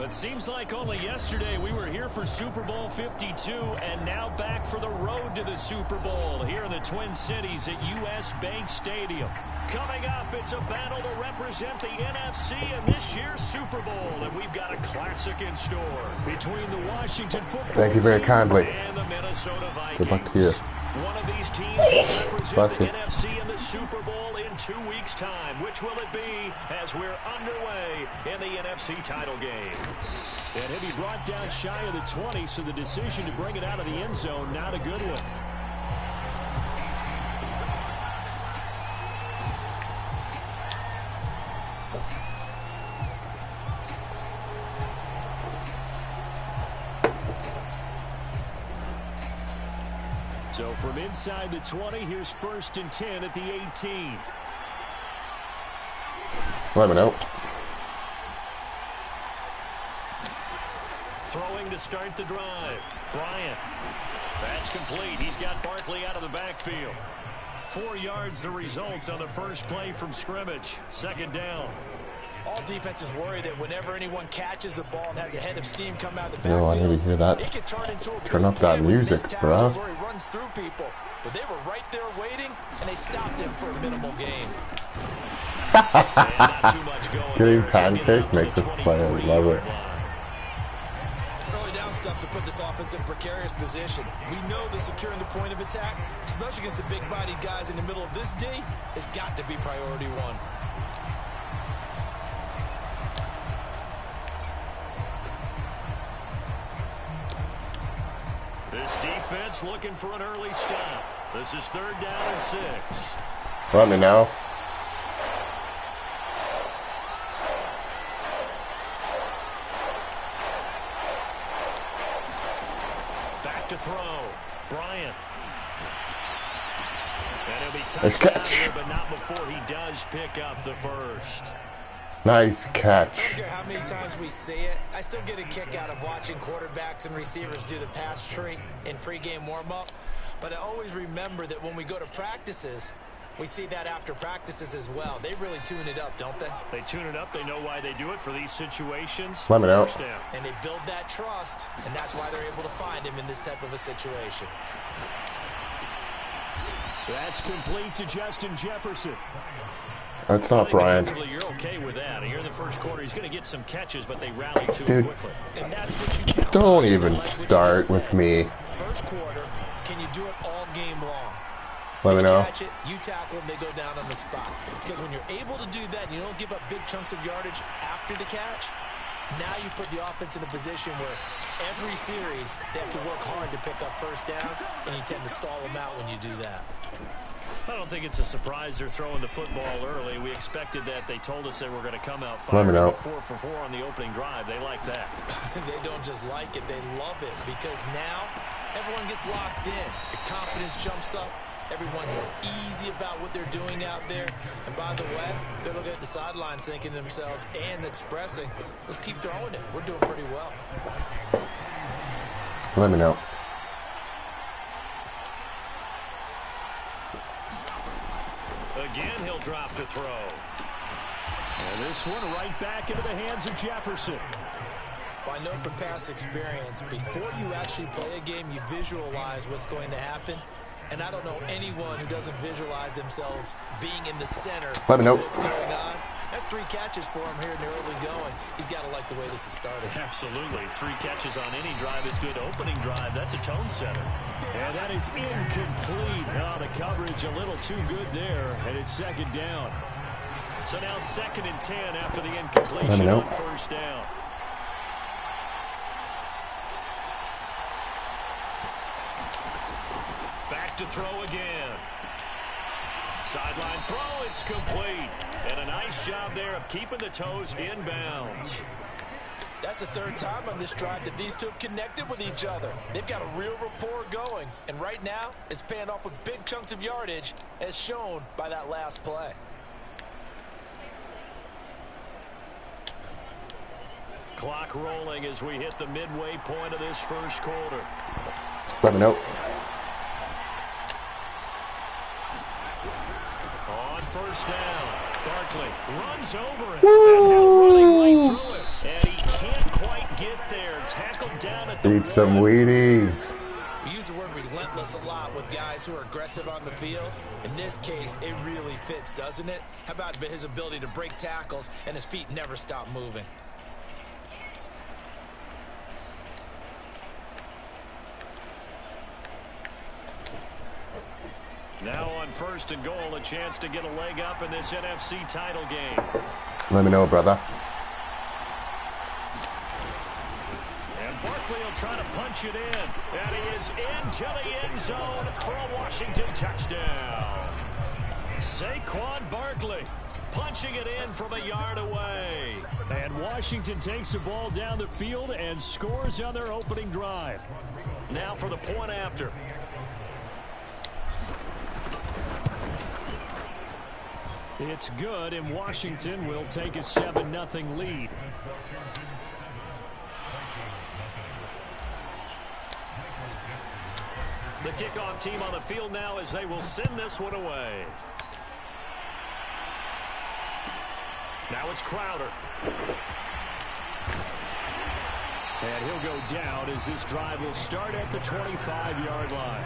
But seems like only yesterday we were here for Super Bowl 52 and now back for the road to the Super Bowl here in the Twin Cities at US Bank Stadium. Coming up, it's a battle to represent the NFC in this year's Super Bowl, and we've got a classic in store between the Washington Football Thank you very Team kindly. and the Minnesota Vikings. Good luck to you. One of these teams will represent Bless the you. NFC in the Super Bowl in 2 weeks' time. Which will it be as we're underway in the NFC title game? And he'll be brought down shy of the 20, so the decision to bring it out of the end zone, not a good one. So from inside the 20, here's 1st and 10 at the 18. Let me know. Throwing to start the drive. Bryant. That's complete. He's got Barkley out of the backfield. 4 yards the result on the first play from scrimmage. 2nd down. All defenses worry that whenever anyone catches the ball and has a head of steam come out of the backfield, No, I need to hear that. it can turn into a Turn up that music, bro. where he runs through people. But they were right there waiting, and they stopped him for a minimal gain. Getting pancake makes it play. I love it. Early down stuff to put this offense in precarious position. We know that securing the point of attack, especially against the big-bodied guys in the middle of this D, has got to be priority one. This defense looking for an early stop. This is 3rd down and 6. Let me know. Back to throw. Bryant. And he'll be Nice catch. here, but not before he does pick up the first. Nice catch. I don't care how many times we see it, I still get a kick out of watching quarterbacks and receivers do the pass tree in pregame warm-up. But I always remember that when we go to practices, we see that after practices as well. They really tune it up, don't they? They tune it up. They know why they do it for these situations. Let me know. First down. And they build that trust, and that's why they're able to find him in this type of a situation. That's complete to Justin Jefferson. That's not Brian. Defensively, you're okay with that. Here in the first quarter, he's going to get some catches, but they rally to Dude, him quickly. And that's what you count. Don't even start with me. First quarter, can you do it all game long? Let me They know. catch it, you tackle them, they go down on the spot. Because when you're able to do that and you don't give up big chunks of yardage after the catch, now you put the offense in a position where every series they have to work hard to pick up first downs, and you tend to stall them out when you do that. I don't think it's a surprise they're throwing the football early. We expected that. They told us they were going to come out Let me firing know. 4 for 4 on the opening drive. They like that. They don't just like it, they love it, because now everyone gets locked in. The confidence jumps up. Everyone's easy about what they're doing out there. And by the way, they're looking at the sidelines thinking to themselves and expressing, let's keep throwing it. We're doing pretty well. Let me know. Again, he'll drop to throw. And this one right back into the hands of Jefferson. Well, I know from past experience, before you actually play a game, you visualize what's going to happen. And I don't know anyone who doesn't visualize themselves being in the center Let me know. of what's going on. That's 3 catches for him here in the early going. He's got to like the way this is started. Absolutely. 3 catches on any drive is good. Opening drive, that's a tone setter. And that is incomplete. Oh, the coverage a little too good there, and it's 2nd down. So now 2nd and 10 after the incompletion on first down. Back to throw again. Sideline throw, it's complete. And a nice job there of keeping the toes in bounds. That's the 3rd time on this drive that these two have connected with each other. They've got a real rapport going. And right now, it's paying off with big chunks of yardage, as shown by that last play. Clock rolling as we hit the midway point of this first quarter. Let me know. On first down. Barkley runs over it. And now running right through it. And he can't quite get there. Tackled down at the Eat some Wheaties. We use the word relentless a lot with guys who are aggressive on the field. In this case, it really fits, doesn't it? How about his ability to break tackles and his feet never stop moving? Now on 1st and goal, a chance to get a leg up in this NFC title game. Let me know, brother. And Barkley will try to punch it in. And he is into the end zone for a Washington touchdown. Saquon Barkley punching it in from a yard away. And Washington takes the ball down the field and scores on their opening drive. Now for the point after. It's good, and Washington will take a 7-0 lead. The kickoff team on the field now as they will send this one away. Now it's Crowder. And he'll go down as this drive will start at the 25-yard line.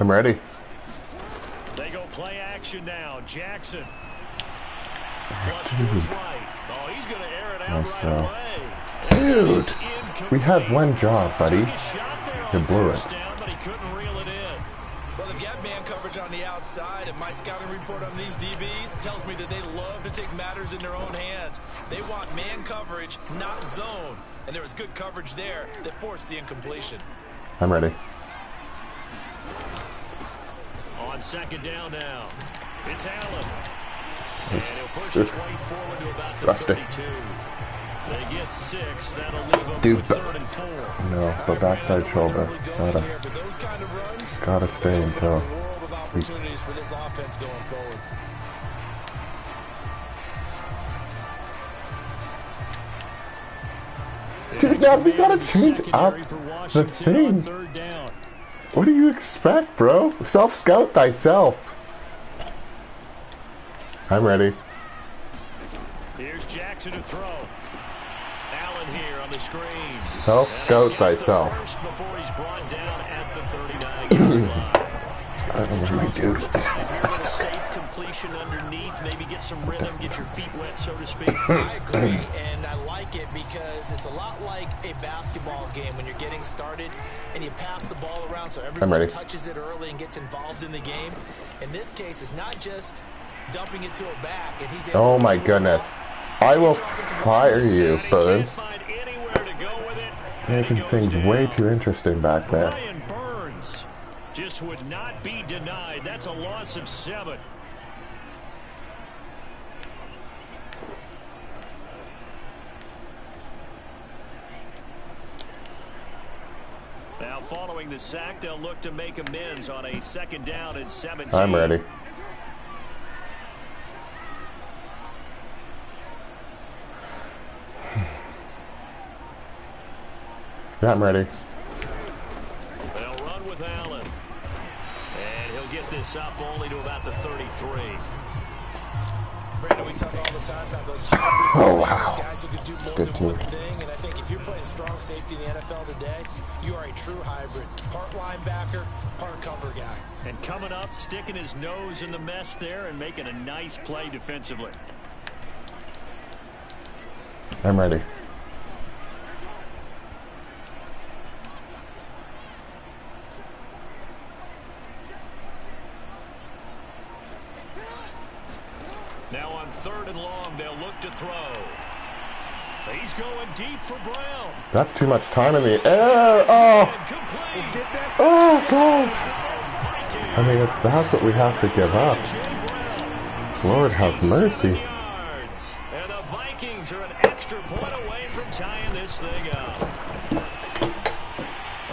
I'm ready. They go play action now. Jackson. Flush to his right. Oh, he's going to air it out Nice right away. Dude, we had one job, buddy. You blew it. Down, but he couldn't reel it in. Well, they've got man coverage on the outside, and my scouting report on these DBs tells me that they love to take matters in their own hands. They want man coverage, not zone. And there was good coverage there that forced the incompletion. I'm ready. On 2nd down now. It's Allen. And he'll push his way forward to about the 32. They get 6. That'll leave them with 3rd and 4. No, but backside shoulder. Gotta stay until. Opportunities for this offense going forward. Dude, now we gotta change up the thing. What do you expect, bro? Self-scout thyself. I'm ready. Here's Jackson to throw. Allen here on the screen. Self-scout thyself. Before he's brought down at the 39-yard line. I don't know what my dude. Safe completion underneath. Maybe get some rhythm, get your feet wet, so to speak. I agree, and I like it because it's a lot like a basketball game when you're getting started and you pass the ball around so everyone touches it early and gets involved in the game. In this case, it's not just dumping it to a back, and he's able oh my goodness. I will fire you, Burns. Making things way too interesting back there. Just would not be denied. That's a loss of 7. Now following the sack, they'll look to make amends on a 2nd down and 17. I'm ready. Yeah, I'm ready. They'll run with Allen. And he'll get this up only to about the 33. Brandon, we talk all the time about those guys who can do more than one thing, and I think if you're playing strong safety in the NFL today, you are a true hybrid. Part linebacker, part cover guy. And coming up, sticking his nose in the mess there and making a nice play defensively. I'm ready. Now on 3rd and long, they'll look to throw. He's going deep for Brown. That's too much time in the air. Oh, oh, guys. I mean, that's what we have to give up. Lord have mercy. And the Vikings are an extra point away from tying this thing up.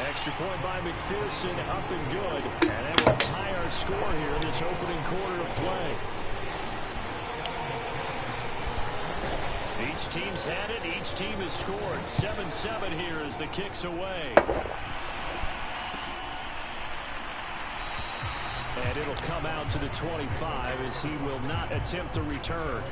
Extra point by McPherson, up and good. And that will tie our score here in this opening quarter of play. Each team's had it. Each team has scored. 7-7 here as the kick's away. And it'll come out to the 25 as he will not attempt a return.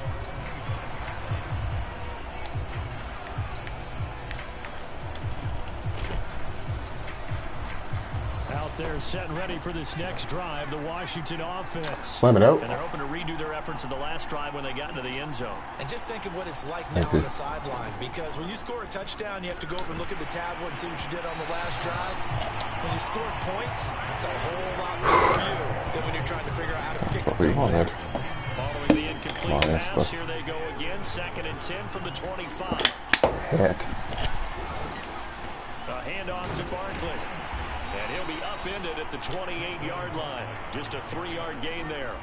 Out there set and ready for this next drive, the Washington offense. Let me know. And they're hoping to redo their efforts in the last drive when they got into the end zone. And just think of what it's like now on the sideline, because when you score a touchdown, you have to go over and look at the tablet and see what you did on the last drive. When you scored points, it's a whole lot better for you than when you're trying to figure out how to fix things. Following the incomplete pass, here they go again. 2nd and 10 from the 25. Hit. A handoff to Barkley. And he'll be upended at the 28-yard line. Just a 3-yard gain there.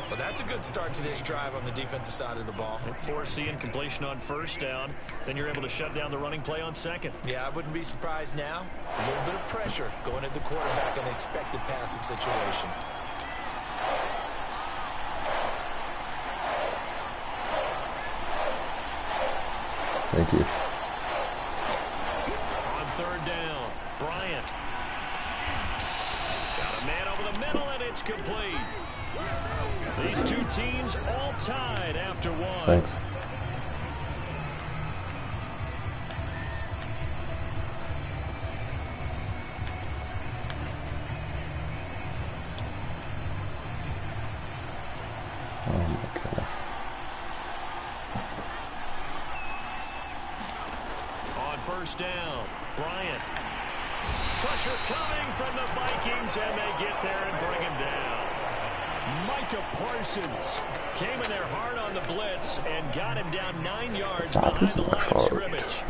Well, that's a good start to this drive on the defensive side of the ball. And force the incompletion on 1st down. Then you're able to shut down the running play on 2nd. Yeah, I wouldn't be surprised now. A little bit of pressure going at the quarterback in an expected passing situation. Thank you. On 3rd down, Bryant. Got a man over the middle, and it's complete. These two teams all tied after 1. Thanks. Oh my goodness. On 1st down, Bryant. Pressure coming from the Vikings, and they get there and bring him down. Micah Parsons came in there hard on the blitz and got him down 9 yards behind the line of scrimmage.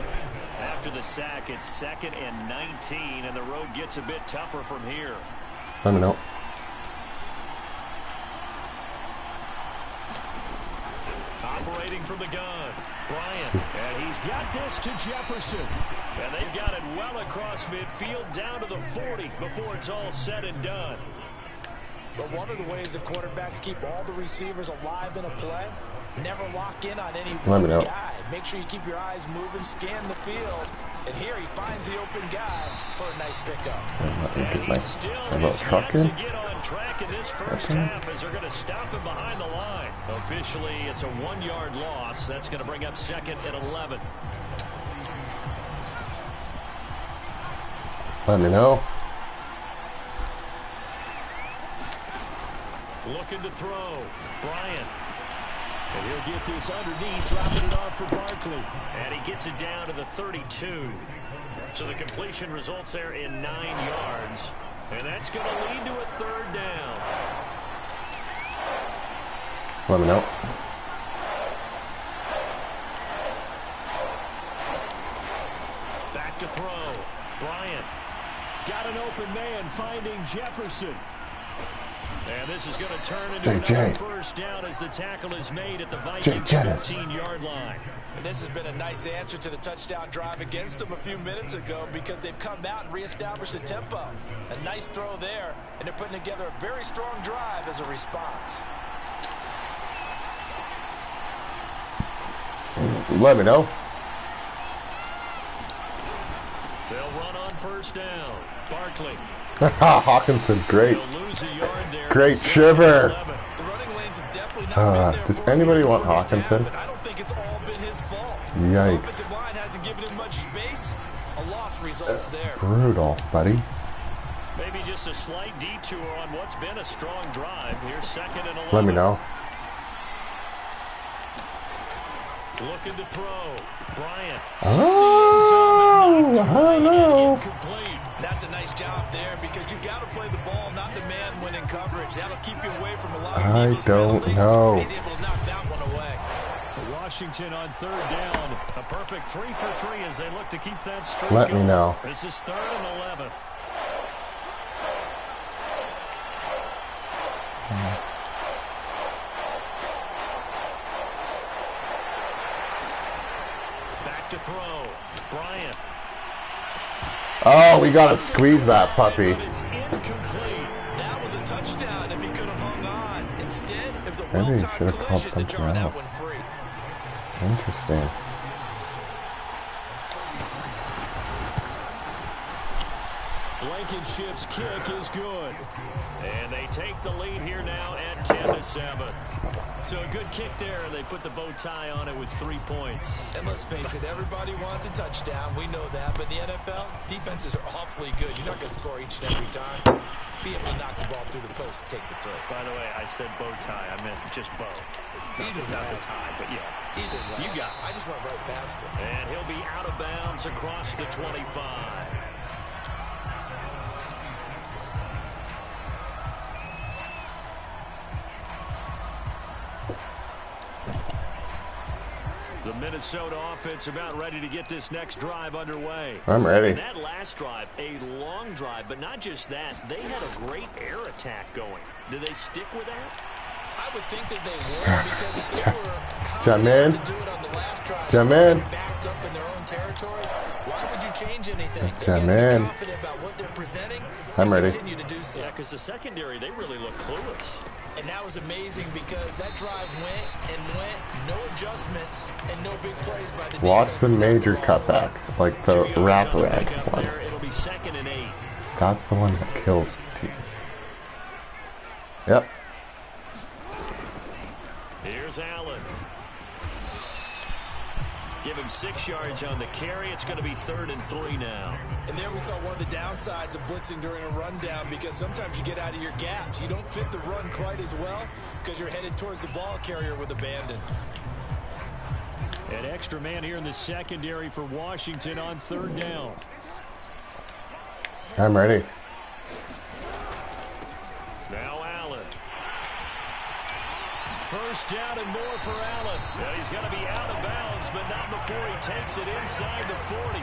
After the sack, it's 2nd and 19, and the road gets a bit tougher from here. Let me know. Operating from the gun, Bryant, and he's got this to Jefferson. And they've got it well across midfield down to the 40 before it's all said and done. But one of the ways that quarterbacks keep all the receivers alive in a play, never lock in on any one guy. Make sure you keep your eyes moving, scan the field. And here he finds the open guy for a nice pickup. And he still has yet to get on track in this first half as they're going to stop him behind the line. Officially, it's a 1-yard loss. That's going to bring up 2nd and 11. Let me know. Looking to throw. Bryant. And he'll get this underneath, dropping it off for Barkley. And he gets it down to the 32. So the completion results there in 9 yards. And that's going to lead to a 3rd down. Let me know. Back to throw. Bryant. Got an open man finding Jefferson. And this is going to turn into another 1st down as the tackle is made at the Vikings 15-yard line. And this has been a nice answer to the touchdown drive against them a few minutes ago because they've come out and reestablished the tempo. A nice throw there, and they're putting together a very strong drive as a response. Let me know. They'll run on 1st down. Barkley. Hawkinson, great. Great shiver. Does anybody want Hawkinson? I don't think it's all been his fault. Yikes. His offensive line hasn't given him much space. A loss results there. Brutal, buddy. Maybe just a slight detour on what's been a strong drive. Here's 2nd and 11. Let me know. Looking to throw. Bryant. Oh, no. Incomplete. That's a nice job there because you've got to play the ball, not the man when in coverage. That'll keep you away from a lot of I don't know. He's able to knock that one away. Washington on 3rd down. A perfect 3 for 3 as they look to keep that streak Let going. me know. This is 3rd and 11. Back to throw. Bryant. Oh, we gotta squeeze that puppy. It's incomplete. That was a touchdown if he could have hung on. Instead, it was a Maybe he well-timed should have called collision to something draw that else. one free. Interesting. Blankenship's kick is good. And they take the lead here now at 10-7. So a good kick there. They put the bow tie on it with 3 points. And let's face it, everybody wants a touchdown. We know that. But in the NFL, defenses are awfully good. You're not going to score each and every time. Be able to knock the ball through the post and take the throw. By the way, I said bow tie. I meant just bow. Either Not way. the tie, but yeah. Either way. You got it. I just went right past it. And he'll be out of bounds across the 25. The Minnesota offense about ready to get this next drive underway. I'm ready. And that last drive, a long drive, but not just that. They had a great air attack going. Do they stick with that? I would think that they would, because if they were Jamin. confident to do it on the last drive, Jamin. backed up in their own territory, why would you change anything? Jamin. They're be confident about what they're presenting. I'm ready. Continue to do so. Yeah, because the secondary, they really look clueless. And that was amazing because that drive went, no adjustments, and no big plays by the Watch defense. the major cutback, like the 2 yards on the wraparound pickup one. there. It'll be 2nd and 8. That's the one that kills teams. Yep. Here's Allen. Give him 6 yards on the carry. It's going to be 3rd and 3 now. And there we saw one of the downsides of blitzing during a rundown, because sometimes you get out of your gaps. You don't fit the run quite as well because you're headed towards the ball carrier with abandon. An extra man here in the secondary for Washington on 3rd down. I'm ready. Now Allen. 1st down and more for Allen. Well, he's going to be out of bounds, but not before he takes it inside the 40.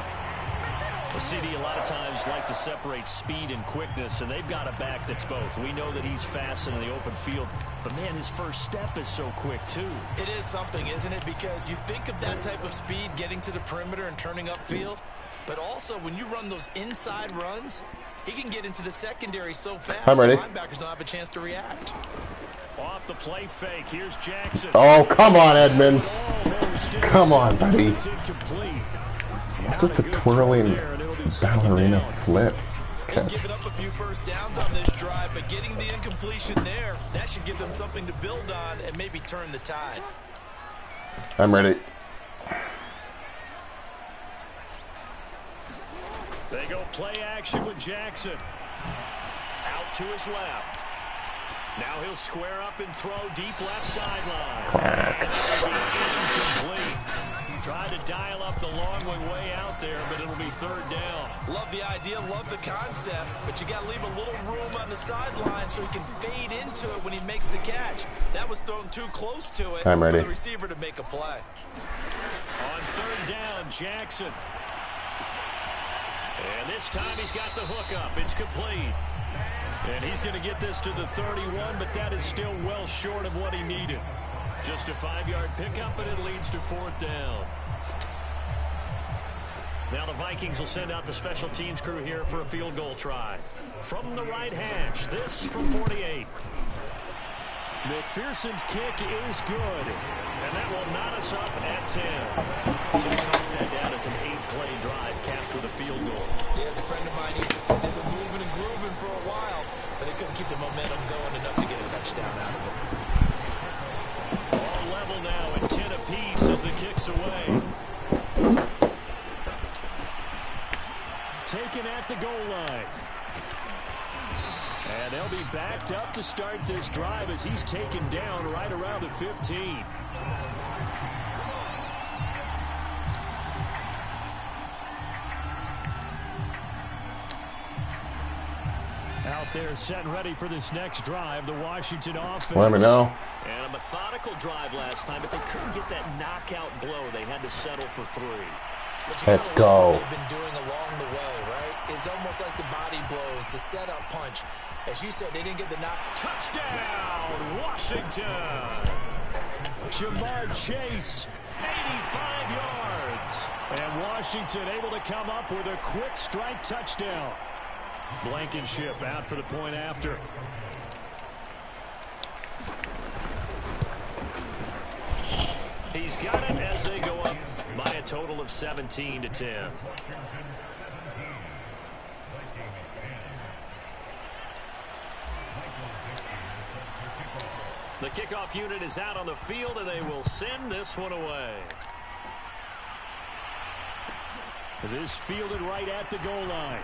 The CD a lot of times like to separate speed and quickness, and they've got a back that's both. We know that he's fast in the open field, but man, his first step is so quick too. It is something, isn't it? Because you think of that type of speed getting to the perimeter and turning upfield, but also when you run those inside runs, he can get into the secondary so fast. I'm ready. Linebackers don't have a chance to react. Off the play fake, here's Jackson. Oh, come on, Edmonds. Almost Come on, buddy. It's incomplete. What's with the twirling ballerina flip They've catch? given up a few first downs on this drive, but getting the incompletion there, that should give them something to build on and maybe turn the tide. I'm ready. They go play action with Jackson. Out to his left. Now he'll square up and throw deep left sideline. Incomplete. Tried to dial up the long one way out there, but it'll be 3rd down. Love the idea, love the concept, but you got to leave a little room on the sideline so he can fade into it when he makes the catch. That was thrown too close to it I'm ready. for the receiver to make a play. On 3rd down, Jackson. And this time he's got the hook up. It's complete. And he's going to get this to the 31, but that is still well short of what he needed. Just a 5-yard pickup, and it leads to 4th down. Now the Vikings will send out the special teams crew here for a field goal try. From the right hash, this from 48. McPherson's kick is good, and that will knot us up at 10. So chalk that down as an 8-play drive capped with a field goal. Yeah, as a friend of mine used to say, they've been moving and grooving for a while, but they couldn't keep the momentum going enough to get a touchdown out of it. All level now at 10 apiece as the kick's away. Taken at the goal line. And they'll be backed up to start this drive as he's taken down right around the 15. Out there set and ready for this next drive, the Washington offense. Let me know. And a methodical drive last time, but they couldn't get that knockout blow. They had to settle for 3. Let's go. What they've been doing along the way, right? It's almost like the body blows, the setup punch. As you said, they didn't get the knock. Touchdown, Washington. Jamar Chase. 85 yards. And Washington able to come up with a quick strike touchdown. Blankenship out for the point after. He's got it as they go up by a total of 17-10. The kickoff unit is out on the field, and they will send this one away. This fielded right at the goal line.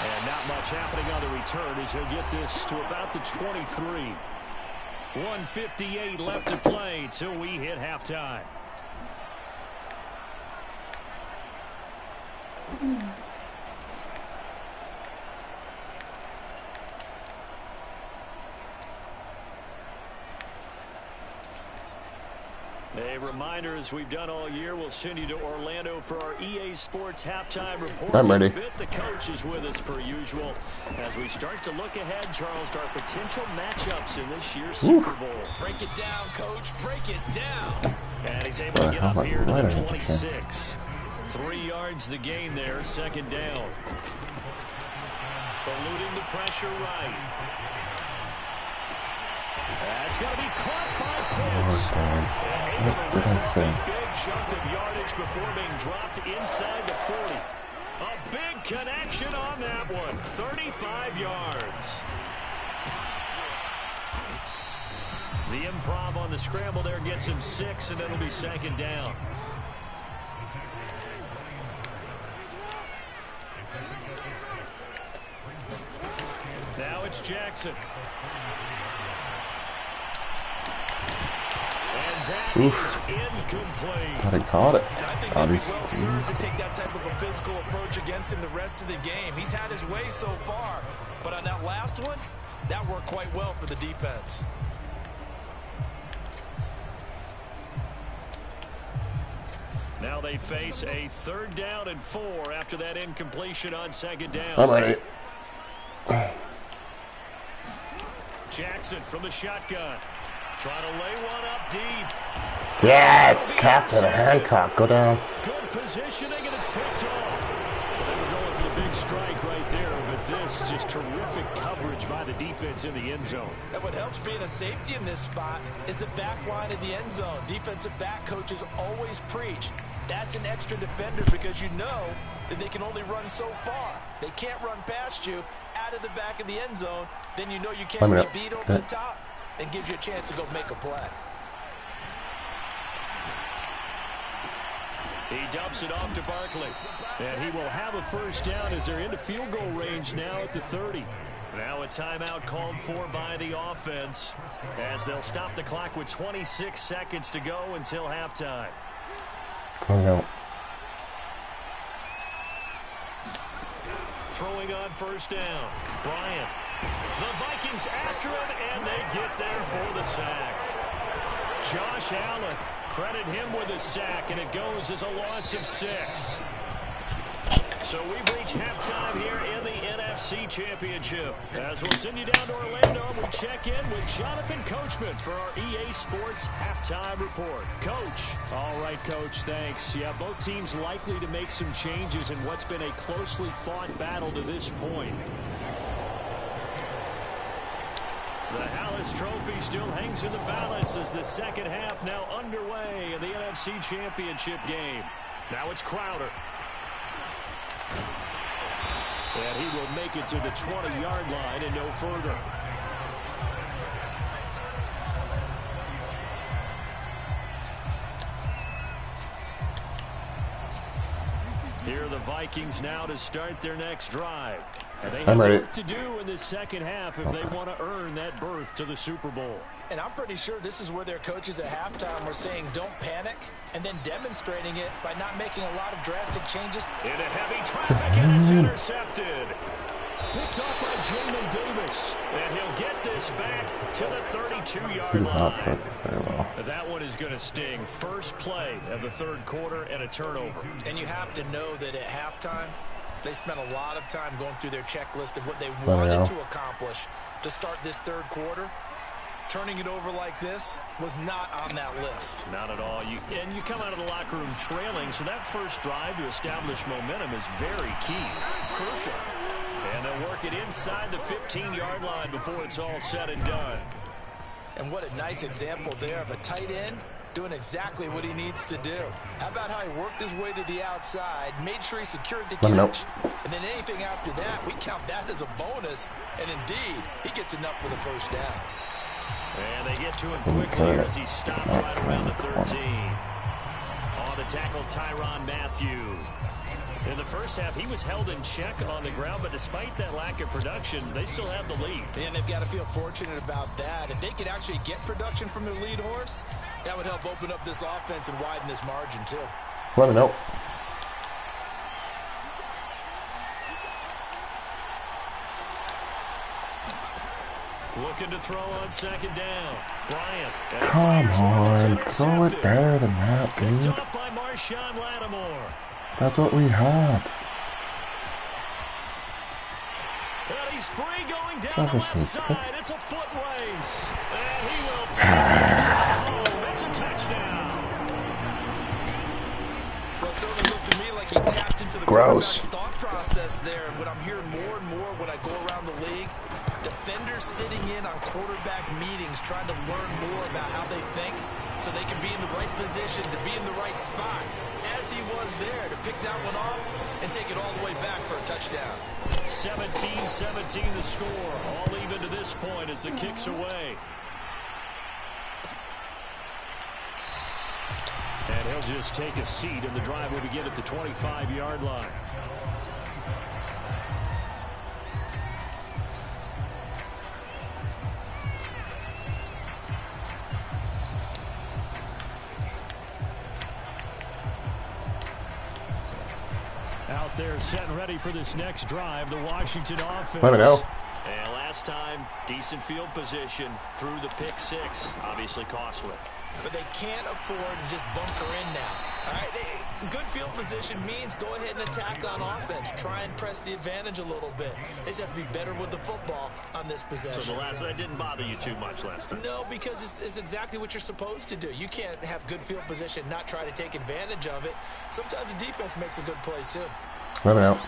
And not much happening on the return as he'll get this to about the 23. 1:58 left to play till we hit halftime. A reminder, as we've done all year, we'll send you to Orlando for our EA Sports halftime report. I'm ready. The coach is with us per usual. As we start to look ahead, Charles, to our potential matchups in this year's Super Bowl. Break it down, Coach. Break it down. And he's able to get up here to the 26. 3 yards the gain there, second down. Eluding the pressure right. That's going to be caught by Pitts. What did I say? Big chunk of yardage before being dropped inside the 40. A big connection on that one. 35 yards. The improv on the scramble there gets him 6, and it'll be second down. Now it's Jackson. Oof. Thought he caught it. And I think they'd be well served to take that type of a physical approach against him the rest of the game. He's had his way so far, but on that last one, that worked quite well for the defense. Now they face a 3rd down and 4 after that incompletion on second down. I'm ready. Jackson from the shotgun. Trying to lay one up deep. Yes, Captain Hancock, go down. Good positioning, and it's picked off. They were going for the big strike right there, but this just terrific coverage by the defense in the end zone. And what helps being a safety in this spot is the back line of the end zone. Defensive back coaches always preach. That's an extra defender because you know that they can only run so far. They can't run past you out of the back of the end zone. Then you know you can't be beat over the top. And gives you a chance to go make a play. He dumps it off to Barkley. And he will have a first down as they're into field goal range now at the 30. Now a timeout called for by the offense as they'll stop the clock with 26 seconds to go until halftime. Throwing on first down. Bryant. The Vikings after him, and they get there for the sack. Josh Allen, credit him with a sack, and it goes as a loss of 6. So we've reached halftime here in the NFC Championship. As we'll send you down to Orlando, we check in with Jonathan Coachman for our EA Sports halftime report. Coach. All right, Coach, thanks. Yeah, both teams likely to make some changes in what's been a closely fought battle to this point. The Hallis Trophy still hangs in the balance as the second half now underway in the NFC Championship game. Now it's Crowder. And he will make it to the 20-yard line and no further. Here are the Vikings now to start their next drive. And they have work to do in the second half if they want to earn that berth to the Super Bowl. And I'm pretty sure this is where their coaches at halftime were saying don't panic and then demonstrating it by not making a lot of drastic changes. Into heavy traffic, and it's intercepted. Picked up by Jamin Davis. And he'll get this back to the 32-yard line. That one is going to sting. First play of the third quarter and a turnover. And you have to know that at halftime, they spent a lot of time going through their checklist of what they wanted to accomplish to start this third quarter. turning it over like this was not on that list. Not at all. You come out of the locker room trailing, so that first drive to establish momentum is very key. Crucial. And they'll work it inside the 15-yard line before it's all said and done. And what a nice example there of a tight end doing exactly what he needs to do. How about how he worked his way to the outside, made sure he secured the catch, and then anything after that, we count that as a bonus. And indeed, he gets enough for the first down. And they get to him quickly as he stops right around the 13. On the tackle, Tyrann Mathieu. In the first half, he was held in check on the ground, but despite that lack of production, they still have the lead. And they've got to feel fortunate about that. If they could actually get production from their lead horse, that would help open up this offense and widen this margin, too. Let me know. Looking to throw on second down. Bryant. Come on, throw it better than that, dude. Picked off by Marshawn Lattimore. That's what we had. And he's free going down the left side. It's a foot race. And he will take it home. It's a touchdown. Well, it certainly looked to me like he tapped into the thought process there. And what I'm hearing more and more when I go around the league, defenders sitting in on quarterback meetings trying to learn more about how they think so they can be in the right position to be in the right spot. As he was there to pick that one off and take it all the way back for a touchdown. 17-17 the score. All even to this point as the kick's away. And he'll just take a seat, and the drive will begin at the 25-yard line. Out there set and ready for this next drive, the Washington offense. Let me know. And last time, decent field position through the pick six. Obviously costly. But they can't afford to just bunker in now. All right, good field position means go ahead and attack on offense. Try and press the advantage a little bit. They just have to be better with the football on this possession. So the last one didn't bother you too much last time? No, because it's exactly what you're supposed to do. You can't have good field position, not try to take advantage of it. Sometimes the defense makes a good play, too. Let me know.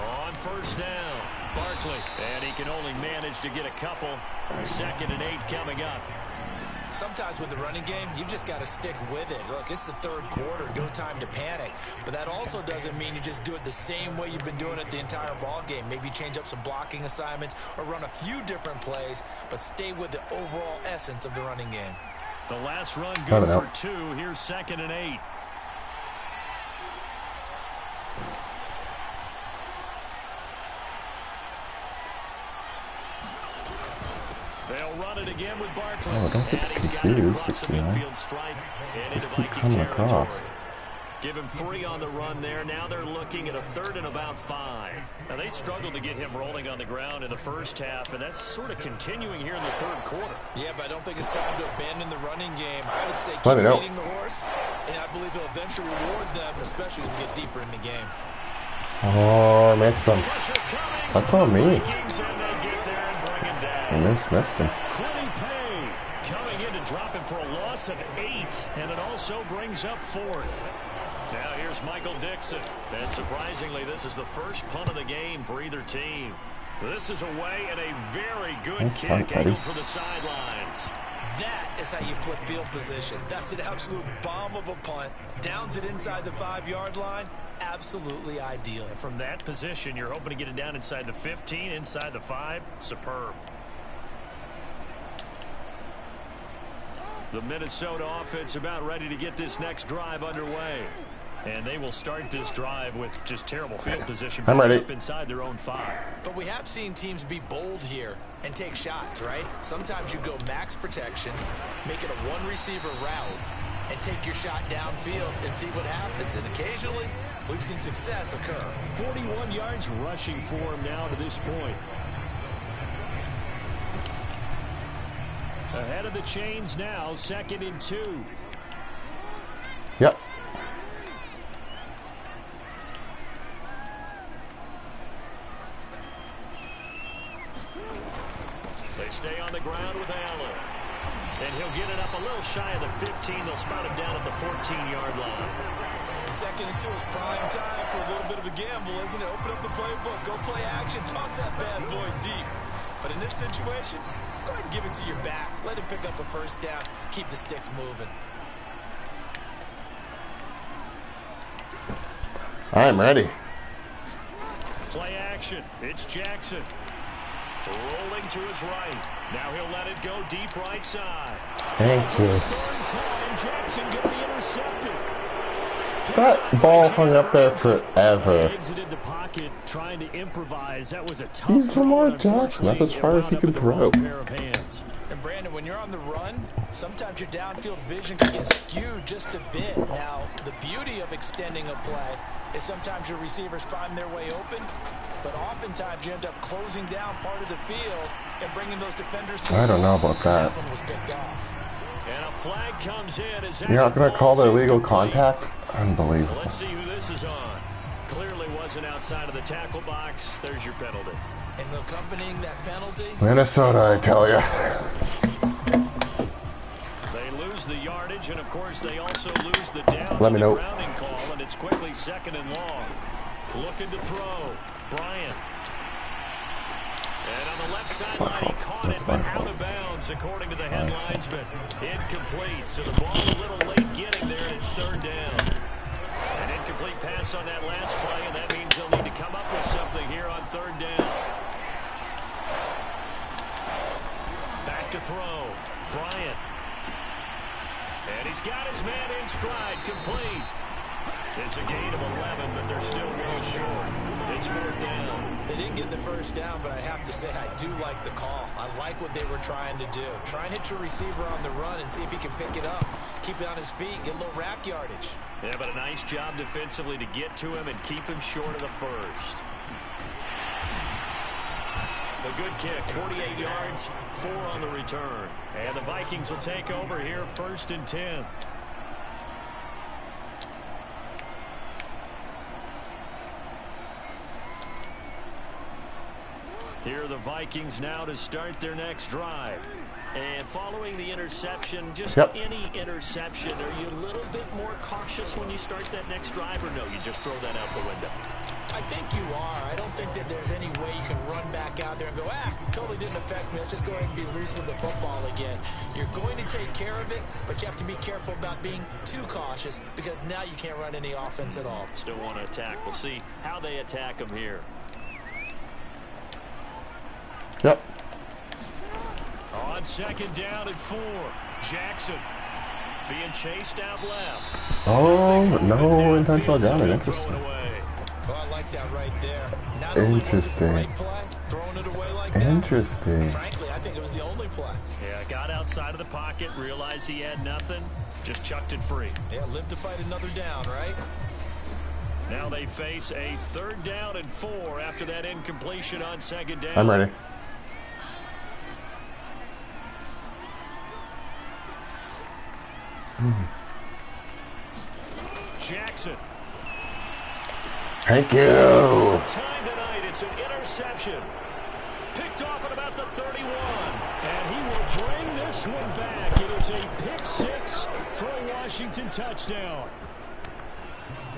On first down, Barkley. And he can only manage to get a couple. 2nd and 8 coming up. Sometimes with the running game, you've just got to stick with it. Look, it's the third quarter, no time to panic. But that also doesn't mean you just do it the same way you've been doing it the entire ball game. Maybe change up some blocking assignments or run a few different plays, but stay with the overall essence of the running game. The last run good for 2. Here's 2nd and 8. They'll run it again with Barkley. Oh, don't get confused. 69. Just keep coming across. Give him 3 on the run there. Now they're looking at a 3rd and about 5. Now they struggled to get him rolling on the ground in the first half, and that's sort of continuing here in the third quarter. Yeah, but I don't think it's time to abandon the running game. I would say keep feeding the horse, and I believe he'll eventually reward them, especially as we get deeper in the game. Oh, I missed him. That's on me. I missed him. Quiddy Pay coming in to drop him for a loss of 8, and it also brings up 4th. Now here's Michael Dixon, and surprisingly, this is the first punt of the game for either team. This is away and a very good kick angled for the sidelines. That is how you flip field position. That's an absolute bomb of a punt. Downs it inside the 5-yard line. Absolutely ideal. From that position, you're hoping to get it down inside the 15, inside the 5. Superb. The Minnesota offense about ready to get this next drive underway. And they will start this drive with just terrible field position. I'm ready. Up inside their own 5. But we have seen teams be bold here and take shots, right? Sometimes you go max protection, make it a one-receiver route, and take your shot downfield and see what happens. And occasionally, we've seen success occur. 41 yards rushing for him now to this point. Ahead of the chains now, 2nd and 2. Yep. stay on the ground with Allen. And he'll get it up a little shy of the 15. They'll spot him down at the 14-yard line. 2nd and 2 is prime time for a little bit of a gamble, isn't it? Open up the playbook, go play action, toss that bad boy deep. But in this situation, go ahead and give it to your back. Let him pick up a first down. Keep the sticks moving. I'm ready. Play action. It's Jackson. Rolling to his right. Now he'll let it go deep right side. Thank you. Third time, Jackson going to be intercepted. That ball hung up there forever. Exited the pocket, trying to improvise. That was a tough He's Lamar Jackson. That's as far as he can throw. And Brandon, when you're on the run, sometimes your downfield vision can get skewed just a bit. Now, the beauty of extending a play is sometimes your receivers find their way open, but oftentimes you end up closing down part of the field and bringing those defenders to I don't know about that. one was picked off. And a flag comes in as You're not going to call the illegal contact? Unbelievable. Let's see who this is on. Clearly wasn't outside of the tackle box. There's your penalty. And accompanying that penalty, Minnesota, I tell you. They lose the yardage, and of course they also lose the down. Let me know. Grounding call, and it's quickly 2nd and long. Looking to throw. Bryant. And on the left sideline, he caught it, but out of bounds, according to the head linesman. Incomplete, so the ball a little late getting there, and it's 3rd down. An incomplete pass on that last play, and that means they'll need to come up with something here on 3rd down. Back to throw. Bryant. And he's got his man in stride, complete. It's a gain of 11, but they're still well short. It's 4th down. they didn't get the first down, but I have to say I do like the call. I like what they were trying to do. Try and hit your receiver on the run and see if he can pick it up. Keep it on his feet, get a little rack yardage. Yeah, but a nice job defensively to get to him and keep him short of the first. A good kick, 48 yards, 4 on the return. And the Vikings will take over here, 1st and 10. Here are the Vikings now to start their next drive. And following the interception, just any interception, are you a little bit more cautious when you start that next drive, or no, you just throw that out the window? I think you are. I don't think that there's any way you can run back out there and go, totally didn't affect me. Let's just go ahead and be loose with the football again. You're going to take care of it, but you have to be careful about being too cautious because now you can't run any offense at all. Still want to attack. We'll see how they attack them here. Yep. On 2nd down and 4, Jackson being chased out left. Oh, no intentional grounding. Interesting. Oh, I like that right there. Not Interesting. only was it the right play, throwing it away like that. Interesting. Frankly, I think it was the only play. Yeah, got outside of the pocket, realized he had nothing, just chucked it free. Yeah, live to fight another down, right? Now they face a 3rd down and 4 after that incompletion on 2nd down. I'm ready. Jackson. Thank you. Time tonight, it's an interception. Picked off at about the 31. And he will bring this one back. It is a pick 6 for a Washington touchdown.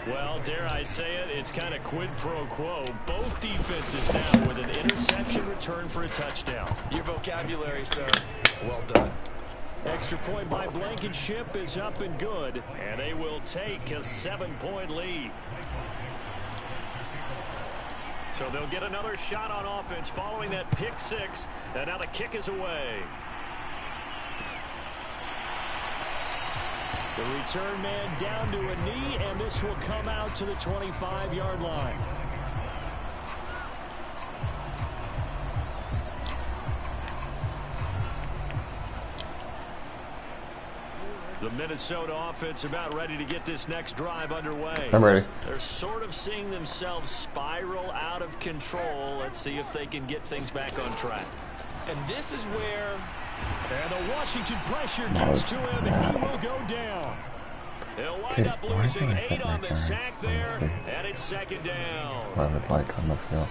Well, dare I say it, it's kind of quid pro quo. Both defenses now with an interception return for a touchdown. Your vocabulary, sir. Well done. Extra point by Blankenship is up and good, and they will take a 7-point lead. So they'll get another shot on offense following that pick 6, and now the kick is away. The return man down to a knee, and this will come out to the 25-yard line. The Minnesota offense about ready to get this next drive underway. I'm ready. They're sort of seeing themselves spiral out of control. Let's see if they can get things back on track. And this is where... And the Washington pressure gets to him, and he will go down. He'll wind up losing 8 on the sack there, and it's 2nd down. What I would like on the field.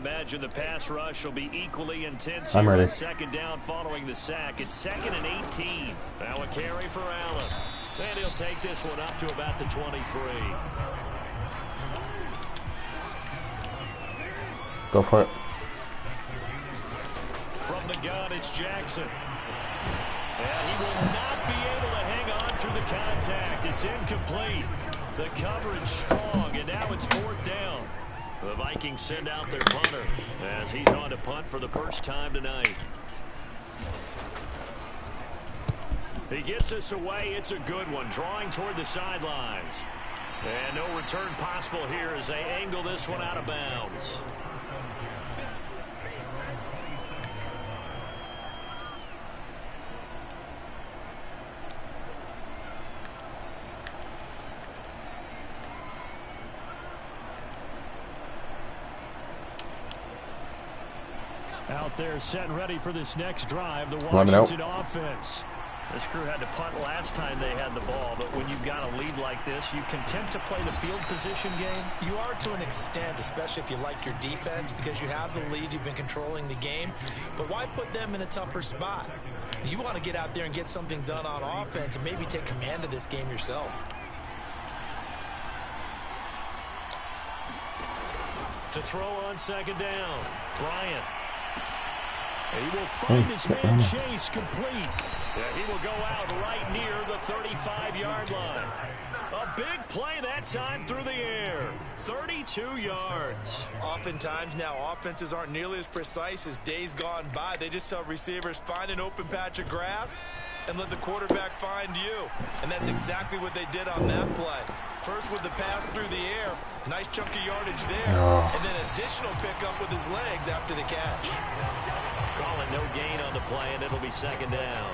imagine the pass rush will be equally intense I'm here ready. on second down following the sack. It's 2nd and 18. Now a carry for Allen. And he'll take this one up to about the 23. Go for it. From the gun, it's Jackson. And he will not be able to hang on through the contact. It's incomplete. The coverage strong, and now it's 4th down. The Vikings send out their punter as he's on to punt for the first time tonight. He gets us away. It's a good one, drawing toward the sidelines. And no return possible here as they angle this one out of bounds. Out there set and ready for this next drive, the Washington offense. This crew had to punt last time they had the ball, but when you've got a lead like this, you content to play the field position game? You are to an extent, especially if you like your defense, because you have the lead, you've been controlling the game. But why put them in a tougher spot? You want to get out there and get something done on offense and maybe take command of this game yourself. To throw on second down, Bryant. He will find his man Chase complete. Yeah, he will go out right near the 35-yard line. A big play that time through the air. 32 yards. Oftentimes now offenses aren't nearly as precise as days gone by. They just tell receivers, find an open patch of grass and let the quarterback find you. And that's exactly what they did on that play. First with the pass through the air. Nice chunk of yardage there. And then additional pickup with his legs after the catch. Calling no gain on the play, and it'll be second down.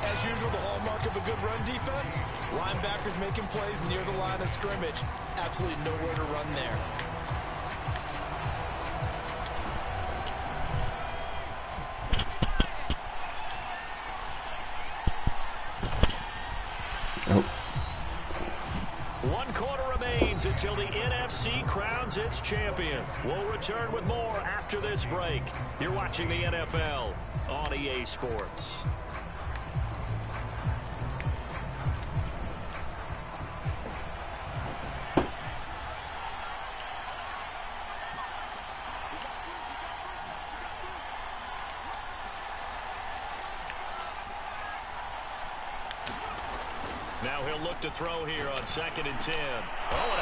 As usual, the hallmark of a good run defense, linebackers making plays near the line of scrimmage. Absolutely nowhere to run there. Nope. 1 quarter remains until the NFC crowns its champion. We'll return with more after this break. You're watching the NFL on EA Sports. Now he'll look to throw here on 2nd and 10.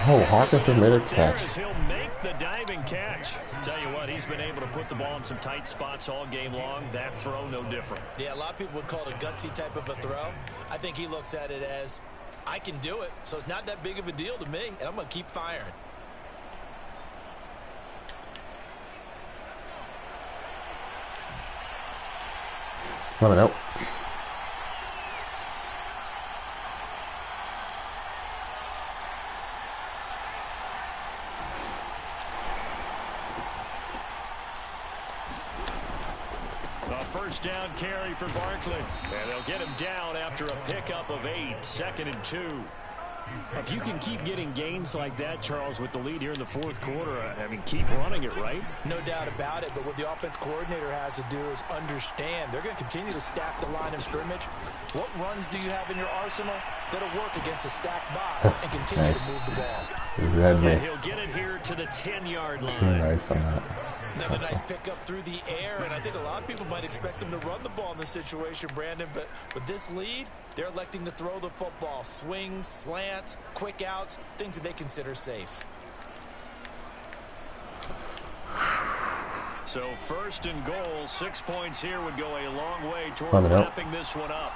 Oh, Hawkinson made a catch. He'll make the diving catch. Tell you what, he's been able to put the ball in some tight spots all game long. That throw, no different. Yeah, a lot of people would call it a gutsy type of a throw. I think he looks at it as, I can do it, so it's not that big of a deal to me, and I'm going to keep firing. Let me know. First down carry for Barkley. And they'll get him down after a pickup of 8. 2nd and 2. If you can keep getting gains like that, Charles, with the lead here in the 4th quarter, I mean, keep running it, right? No doubt about it, but what the offense coordinator has to do is understand they're going to continue to stack the line of scrimmage. What runs do you have in your arsenal that'll work against a stacked box and continue to move the ball? You read me. And he'll get it here to the 10-yard line. Too nice on that. Another nice pickup through the air, and I think a lot of people might expect them to run the ball in this situation, Brandon, but with this lead, they're electing to throw the football. Swings, slants, quick outs, things that they consider safe. So 1st and goal, 6 points here would go a long way toward wrapping this one up.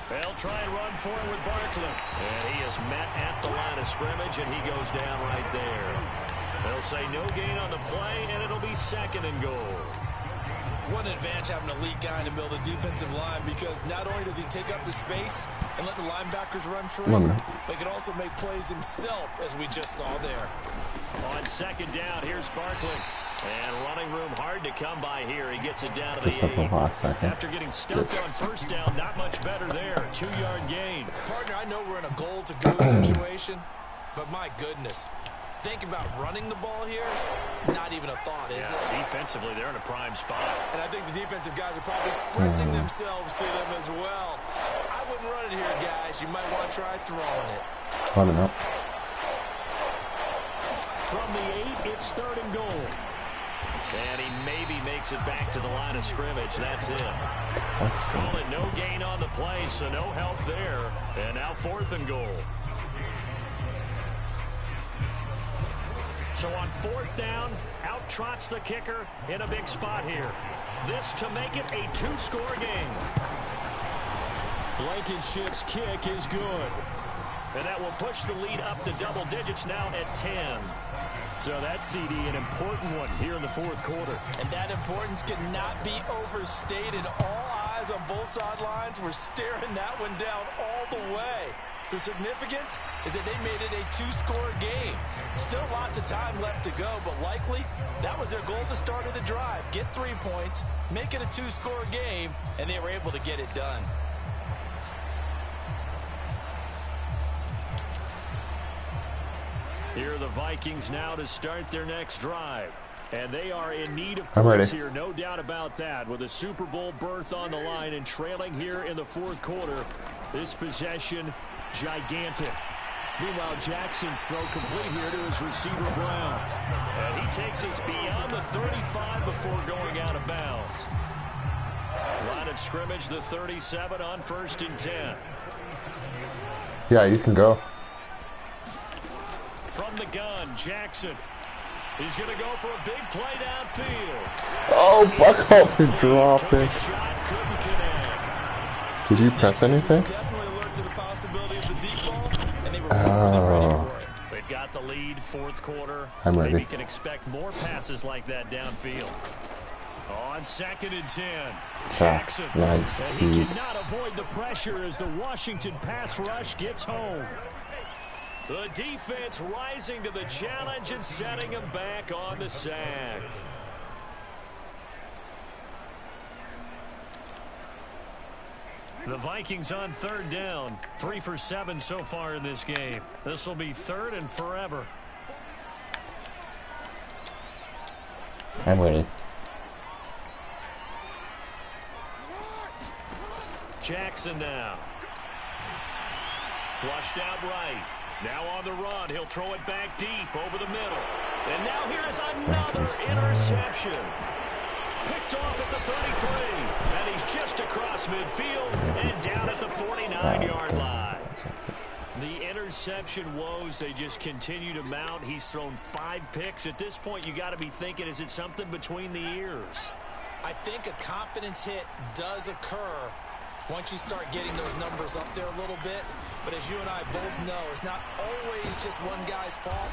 They'll try and run for it with Barkley. And he is met at the line of scrimmage, and he goes down right there. They'll say no gain on the play, and it'll be 2nd and goal. What an advantage having a lead guy in the middle of the defensive line, because not only does he take up the space and let the linebackers run free, but he can also make plays himself, as we just saw there. On 2nd down, here's Barkley. And running room hard to come by here. He gets it down to the 8. After getting stuck on 1st down, not much better there. 2-yard gain. Partner, I know we're in a goal-to-go situation, but my goodness. think about running the ball here, not even a thought, is it? Defensively, they're in a prime spot. And I think the defensive guys are probably expressing themselves to them as well. I wouldn't run it here, guys. You might want to try throwing it. Coming up. From the 8, it's 3rd and goal. And he maybe makes it back to the line of scrimmage. That's it. Call it no gain on the play, so no help there. And now 4th and goal. So on 4th down, out trots the kicker in a big spot here. This to make it a 2-score game. Blankenship's kick is good. And that will push the lead up to double digits now at 10. So that CD, an important one here in the 4th quarter. And that importance cannot be overstated. All eyes on both sidelines were staring that one down all the way. The significance is that they made it a 2-score game. Still lots of time left to go, but likely that was their goal to start of the drive. Get 3 points, make it a 2-score game, and they were able to get it done. Here are the Vikings now to start their next drive. And they are in need of points here, no doubt about that. With a Super Bowl berth on the line and trailing here in the 4th quarter, this possession gigantic. Meanwhile, Jackson's throw complete here to his receiver, Brown. And he takes us beyond the 35 before going out of bounds. Line of scrimmage, the 37 on 1st and 10. Yeah, you can go. From the gun, Jackson. He's going to go for a big play downfield. Oh, Buckholz to drop it. Did you press anything? Oh. They've got the lead, 4th quarter. I'm ready. Maybe can expect more passes like that downfield. On 2nd and 10. Jackson. Nice. And he cannot avoid the pressure as the Washington pass rush gets home. The defense rising to the challenge and setting him back on the sack. The Vikings on 3rd down. 3 for 7 so far in this game. This will be 3rd and forever. I'm ready. Jackson now. Flushed out right. Now on the run, he'll throw it back deep over the middle. And now here's another interception. Picked off at the 33. And he's just across midfield and down at the 49-yard line. The interception woes, they just continue to mount. He's thrown 5 picks. At this point, you got to be thinking, is it something between the ears? I think a confidence hit does occur once you start getting those numbers up there a little bit. But as you and I both know, it's not always just one guy's fault.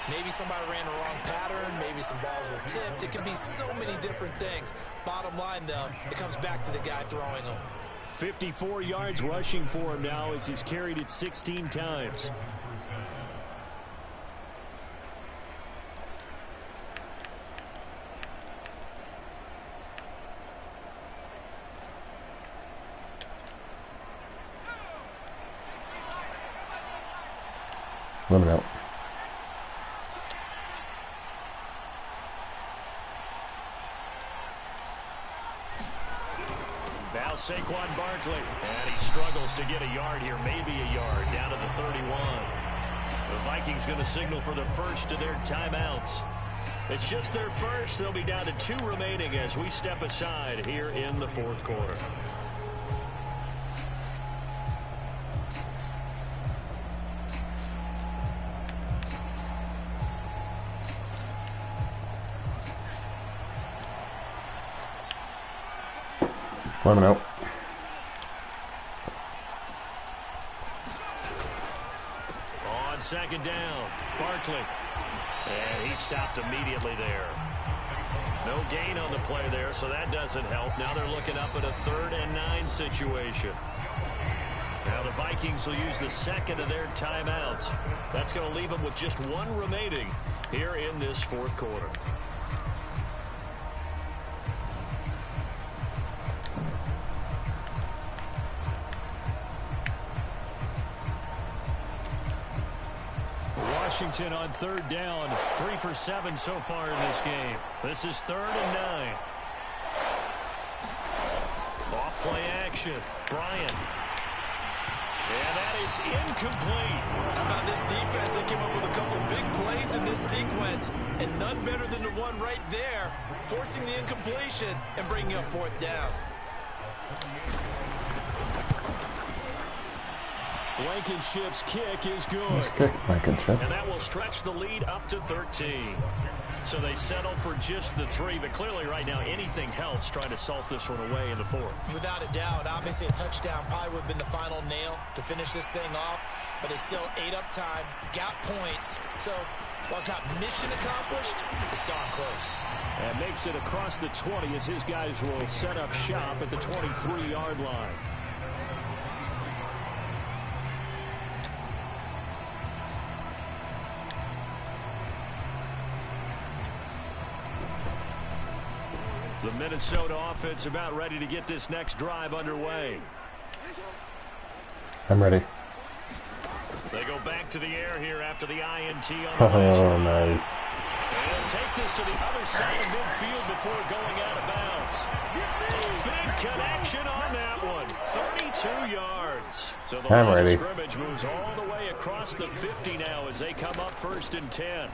Maybe somebody ran the wrong pattern. Maybe some balls were tipped. It could be so many different things. Bottom line, though, it comes back to the guy throwing them. 54 yards rushing for him now as he's carried it 16 times. Let me know. Now Saquon Barkley. And he struggles to get a yard here. Maybe a yard down to the 31. The Vikings going to signal for the first of their timeouts. It's just their first. They'll be down to 2 remaining as we step aside here in the 4th quarter. Let me know. On 2nd down, Barkley. And he stopped immediately there. No gain on the play there, so that doesn't help. Now they're looking up at a 3rd and 9 situation. Now the Vikings will use the second of their timeouts. That's going to leave them with just 1 remaining here in this 4th quarter. Washington on third down. 3 for 7 so far in this game. This is 3rd and 9. Off play action. Bryant. And that is incomplete. How about this defense? They came up with a couple of big plays in this sequence, and none better than the one right there, forcing the incompletion and bringing up 4th down. Blankenship's kick is good. Nice kick, Blankenship. And that will stretch the lead up to 13. So they settle for just the 3, but clearly right now anything helps trying to salt this one away in the 4th. Without a doubt, obviously a touchdown probably would have been the final nail to finish this thing off, but it's still 8 up time, got points. So while it's not mission accomplished, it's darn close. And makes it across the 20 as his guys will set up shop at the 23-yard line. The Minnesota offense about ready to get this next drive underway. I'm ready. They go back to the air here after the INT on the Oh, nice. And they'll take this to the other side of midfield before going out of bounds. Big connection on that one. 32 yards. So the line of scrimmage moves all the way across the 50 now as they come up 1st and 10.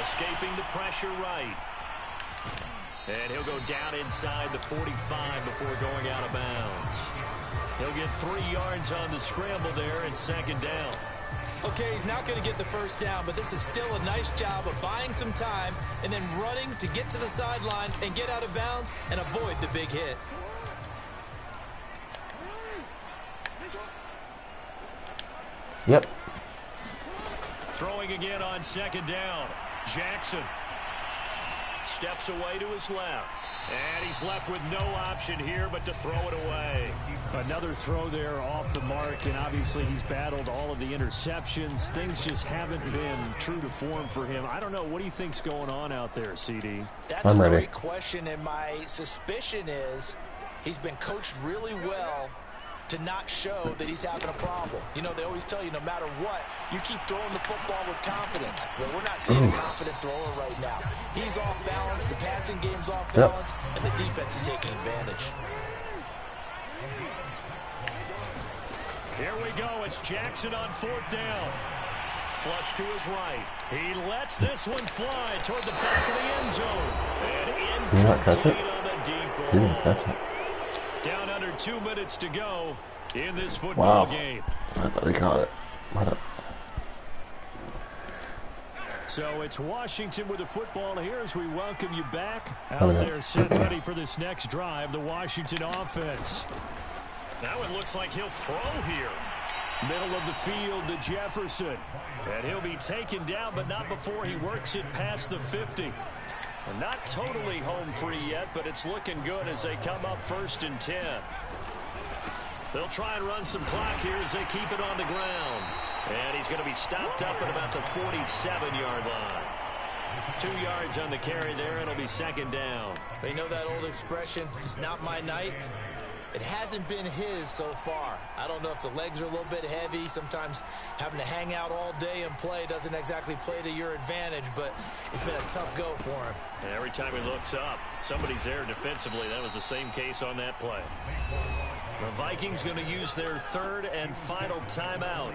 Escaping the pressure right. And he'll go down inside the 45 before going out of bounds. He'll get 3 yards on the scramble there and 2nd down. Okay, he's not going to get the 1st down, but this is still a nice job of buying some time and then running to get to the sideline and get out of bounds and avoid the big hit. Yep. Throwing again on 2nd down. Jackson steps away to his left. And he's left with no option here but to throw it away. Another throw there off the mark, and obviously he's battled all of the interceptions. Things just haven't been true to form for him. I don't know. What do you think's going on out there, CD? That's a great question, and my suspicion is he's been coached really well to not show that he's having a problem. You know, they always tell you no matter what, you keep throwing the football with confidence. Well, we're not seeing a confident thrower right now. He's off balance, the passing game's off balance, and the defense is taking advantage. Here we go. It's Jackson on 4th down. Flush to his right. He lets this one fly toward the back of the end zone. And Did he not catch it? on the deep ball. He didn't catch it. Down under 2 minutes to go in this football game. I thought he caught it. So it's Washington with the football here as we welcome you back. Out there set ready for this next drive, the Washington offense. Now it looks like he'll throw here. Middle of the field to Jefferson. And he'll be taken down, but not before he works it past the 50. And not totally home free yet, but it's looking good as they come up 1st and 10. They'll try and run some clock here as they keep it on the ground. And he's going to be stopped up at about the 47-yard line. 2 yards on the carry there. It'll be 2nd down. You know that old expression, it's not my night? It hasn't been his so far. I don't know if the legs are a little bit heavy. Sometimes having to hang out all day and play doesn't exactly play to your advantage, but it's been a tough go for him. And every time he looks up, somebody's there defensively. That was the same case on that play. The Vikings going to use their 3rd and final timeout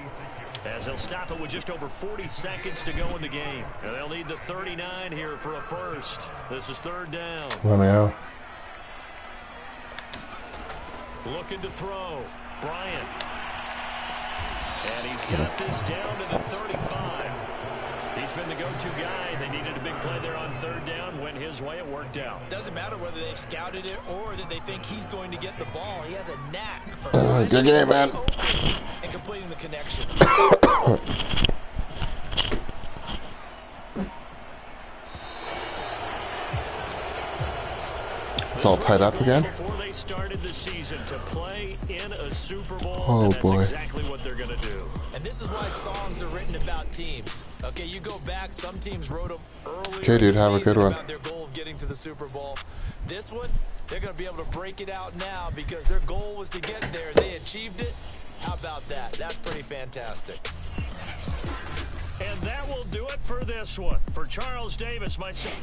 as they'll stop it with just over 40 seconds to go in the game. And they'll need the 39 here for a first. This is 3rd down. Let me know. Looking to throw. Bryant. And he's got this down to the 35. He's been the go-to guy. They needed a big play there on 3rd down. Went his way. It worked out. Doesn't matter whether they scouted it or that they think he's going to get the ball. He has a knack for good game, man. And completing the connection. It's all tied up again. Before they started the season to play in a Super Bowl, oh, and that's boy. exactly what they're going to do. And this is why songs are written about teams. Okay, you go back, some teams wrote them earlier Okay, dude, have a good one. about their goal of getting to the Super Bowl. This one, they're going to be able to break it out now because their goal was to get there. They achieved it. How about that? That's pretty fantastic. And that will do it for this one. For Charles Davis, myself.